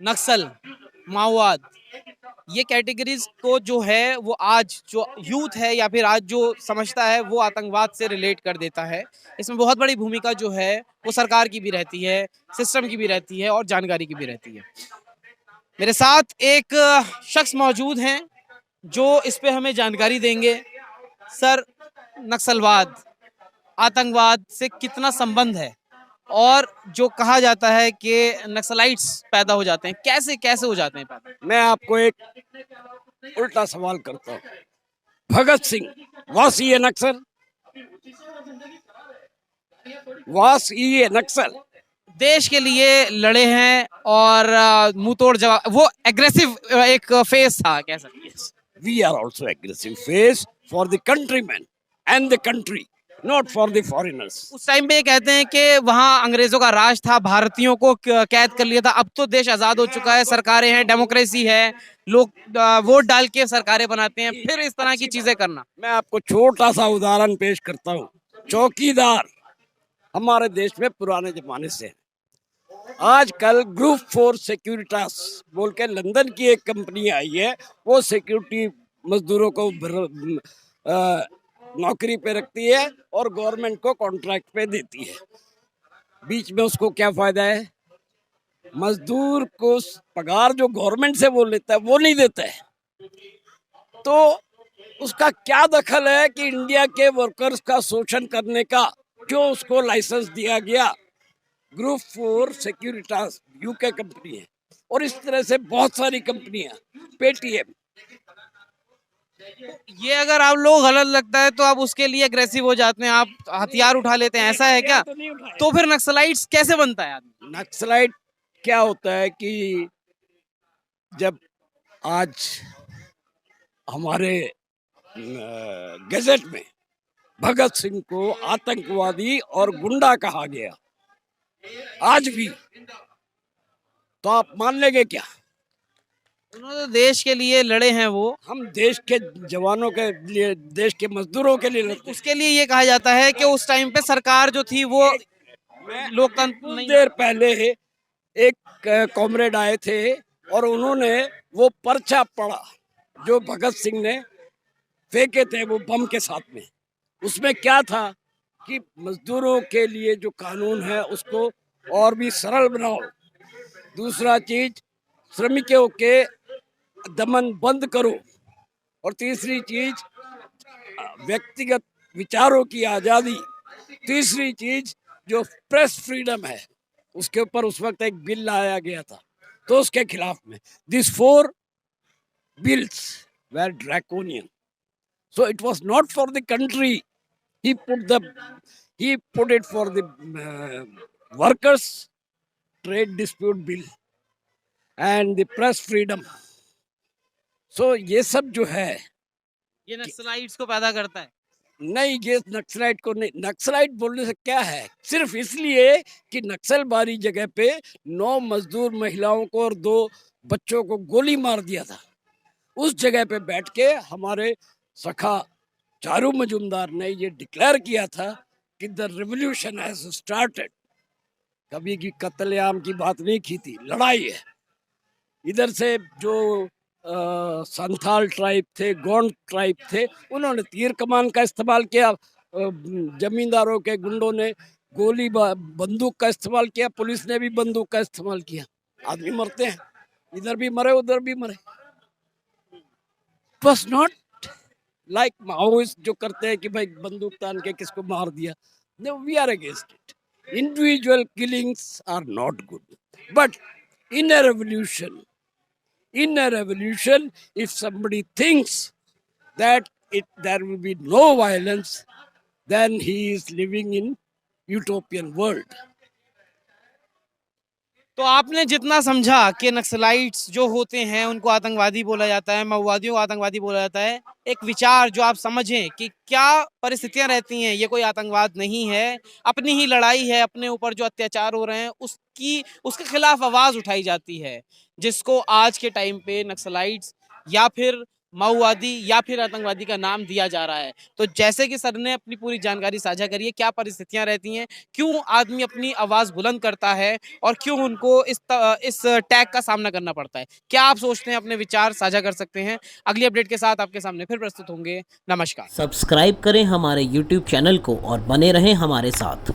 नक्सल, माओवाद, ये कैटेगरीज को जो है वो आज जो यूथ है या फिर आज जो समझता है वो आतंकवाद से रिलेट कर देता है। इसमें बहुत बड़ी भूमिका जो है वो सरकार की भी रहती है, सिस्टम की भी रहती है और जानकारी की भी रहती है। मेरे साथ एक शख्स मौजूद हैं जो इस पे हमें जानकारी देंगे। सर, नक्सलवाद, आतंकवाद से कितना संबंध है? और जो कहा जाता है कि नक्सलाइट्स पैदा हो जाते हैं, कैसे कैसे हो जाते हैं पैदा? मैं आपको एक उल्टा सवाल करता हूँ। भगत सिंह वास ही ए नक्सल? वास ही ए नक्सल? देश के लिए लड़े हैं और मुंह तोड़ जवाब, वो एग्रेसिव एक फेस था कह सकते हैं। We are also aggressive face for the countrymen and the country, not for the foreigners. उस टाइम पे ये कहते हैं कि वहां अंग्रेजों का राज था, भारतीयों को कैद कर लिया था। अब तो देश आजाद हो चुका है, सरकारें हैं, डेमोक्रेसी है, लोग वोट डाल के सरकारें बनाते हैं, फिर इस तरह की चीजें करना। मैं आपको छोटा सा उदाहरण पेश करता हूँ। चौकीदार हमारे देश में पुराने जमाने से है। आजकल ग्रुप 4 सिक्योरिटास बोल के लंदन की एक कंपनी आई है, वो सिक्योरिटी मजदूरों को नौकरी पे रखती है और गवर्नमेंट को कॉन्ट्रैक्ट पे देती है। बीच में उसको क्या फायदा है? मजदूर को पगार जो गवर्नमेंट से वो लेता है वो नहीं देता है, तो उसका क्या दखल है कि इंडिया के वर्कर्स का शोषण करने का जो उसको लाइसेंस दिया गया? ग्रुप 4 सिक्योरिटास यूके कंपनी है और इस तरह से बहुत सारी कंपनियां, पेटीएम। ये अगर आप लोग गलत लगता है तो आप उसके लिए अग्रेसिव हो जाते हैं, आप हथियार उठा लेते हैं, ऐसा है क्या? तो नहीं उठाया। तो फिर नक्सलाइट्स कैसे बनता है आदमी? नक्सलाइट क्या होता है कि जब आज हमारे गजट में भगत सिंह को आतंकवादी और गुंडा कहा गया, आज भी, तो आप मान लेंगे क्या? उन्होंने तो देश के लिए लड़े हैं वो। हम देश के जवानों के लिए, देश के मजदूरों के लिए लड़ते हैं। उसके लिए ये कहा जाता है कि उस टाइम पे सरकार जो थी वो लोकतंत्र कुछ नहीं। देर पहले एक कॉमरेड आए थे और उन्होंने वो पर्चा पढ़ा जो भगत सिंह ने फेंके थे वो बम के साथ में। उसमें क्या था कि मजदूरों के लिए जो कानून है उसको और भी सरल बनाओ। दूसरा चीज, श्रमिकों के दमन बंद करो। और तीसरी चीज, व्यक्तिगत विचारों की आज़ादी। तीसरी चीज, जो प्रेस फ्रीडम है उसके ऊपर उस वक्त एक बिल लाया गया था, तो उसके खिलाफ में this 4 bills were draconian. So it was not for the country. He put it for the workers trade dispute bill and the press freedom. So ये सब जो है, ये नक्सलाइट्स को पैदा करता है। नहीं, ये नक्सलाइट को नहीं। नक्सलाइट बोलने से क्या है? सिर्फ इसलिए कि नक्सलबारी जगह पे 9 मजदूर महिलाओं को और 2 बच्चों को गोली मार दिया था। उस जगह पे बैठ के हमारे सखा चारू मजुमदार ने ये डिक्लेयर किया था कि द रिवॉल्यूशन हैज स्टार्टेड। कभी की कत्लेआम की बात नहीं की थी, लड़ाई है। इधर से जो संथाल ट्राइब थे, गोंड ट्राइब थे, उन्होंने तीर कमान का इस्तेमाल किया। जमींदारों के गुंडों ने गोली बंदूक का इस्तेमाल किया, पुलिस ने भी बंदूक का इस्तेमाल किया। आदमी मरते हैं, इधर भी मरे उधर भी मरे। was not like माओइस्ट जो करते हैं कि भाई बंदूक तान के किसको मार दिया। No, we are against it. Individual killings are not good. But in a revolution, if somebody thinks that there will be no violence, then he is living in utopian world. तो आपने जितना समझा कि नक्सलाइट्स जो होते हैं उनको आतंकवादी बोला जाता है, माओवादियों को आतंकवादी बोला जाता है, एक विचार जो आप समझें कि क्या परिस्थितियां रहती हैं, ये कोई आतंकवाद नहीं है, अपनी ही लड़ाई है, अपने ऊपर जो अत्याचार हो रहे हैं उसके खिलाफ आवाज उठाई जाती है, जिसको आज के टाइम पे नक्सलाइट्स या फिर माओवादी या फिर आतंकवादी का नाम दिया जा रहा है। तो जैसे कि सर ने अपनी पूरी जानकारी साझा करी है, क्या परिस्थितियाँ रहती हैं, क्यों आदमी अपनी आवाज़ बुलंद करता है और क्यों उनको इस टैग का सामना करना पड़ता है। क्या आप सोचते हैं? अपने विचार साझा कर सकते हैं। अगली अपडेट के साथ आपके सामने फिर प्रस्तुत होंगे। नमस्कार। सब्सक्राइब करें हमारे YouTube चैनल को और बने रहें हमारे साथ।